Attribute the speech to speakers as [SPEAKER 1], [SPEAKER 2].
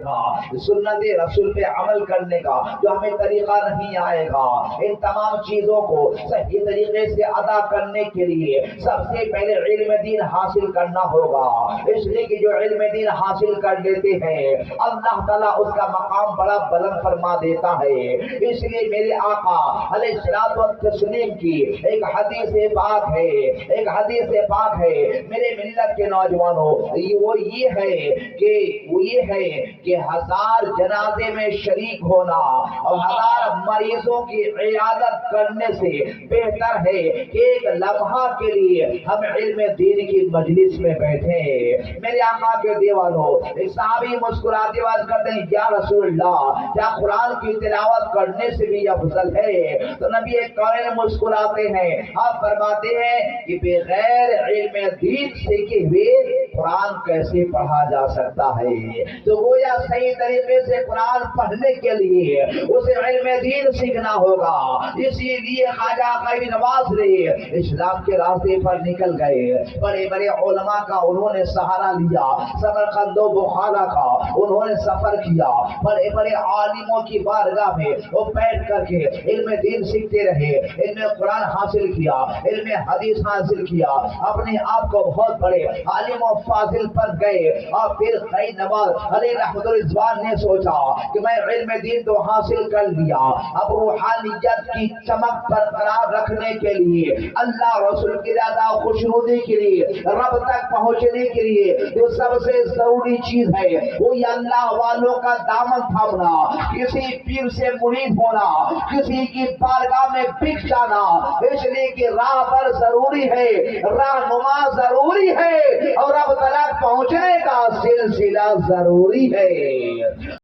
[SPEAKER 1] گا، سنت رسول پہ عمل کرنے کا جو ہمیں طریقہ نہیں آئے گا، ان تمام چیزوں کو صحیح طریقے سے ادا کرنے کے لیے سب سے پہلے علم دین حاصل کرنا ہوگا۔ اس لیے کہ جو علم دین حاصل کر لیتے ہیں اللہ تعالیٰ اس کا مقام بڑا بلند فرما دیتا ہے۔ اس لیے میرے آقا علیہ الصلوۃ والتسلیم کی ایک حدیث پاک ہے، ایک حدیث پاک ہے میرے ملت کے نوجوانوں، وہ یہ ہے کہ 1000 جنازے میں شریک ہونا اور 1000 مریضوں کی عیادت کرنے سے بہتر ہے کہ ایک لمحہ کے لیے ہم علم دین کی مجلس میں بیٹھے۔ میرے آقا کے دیوانوں، ایک صحابی مسکراتے ہوئے کہتے ہیں یا رسول اللہ، کیا قرآن کی تلاوت کرنے سے بھی افضل ہے؟ تو نبی کریم مسکراتے ہیں، آپ فرماتے ہیں کہ بغیر علم دین سیکھے ہوئے قرآن کیسے پڑھا جا سکتا ہے؟ تو گویا صحیح طریقے سے قرآن پڑھنے کے لیے اسے علم دین سیکھنا ہوگا۔ اسی لیے خواجہ غریب نواز نے اسلام کے راستے پر نکل گئے، بڑے بڑے علماء کا انہوں نے سہارا لیا، سمرقند و بخارا کا انہوں نے سفر کیا، بڑے بڑے عالموں کی بارگاہ میں وہ بیٹھ کر کے علم دین سیکھتے رہے، علم قرآن حاصل کیا، علم حدیث حاصل کیا، اپنے آپ کو بہت بڑے عالم و فاضل پر گئے۔ اور پھر غریب نواز علیہ رحمت الرضوان نے سوچا کہ میں علم دین تو حاصل کر لیا، اب روحانیت کی چمک برقرار رکھنے کے لیے، اللہ رسول کی رضا خوشنودی کے لیے، رب تک پہنچنے کے لیے جو سب سے ضروری چیز ہے وہ یہ اللہ والوں کا دامن تھامنا، کسی پیر سے مرید ہونا، کسی کی بارگاہ میں بک جانا، اس لیے کہ راہ پر ضروری ہے، رہنما ضروری ہے، اور اب تک پہنچنے کا سلسلہ ضروری ہے۔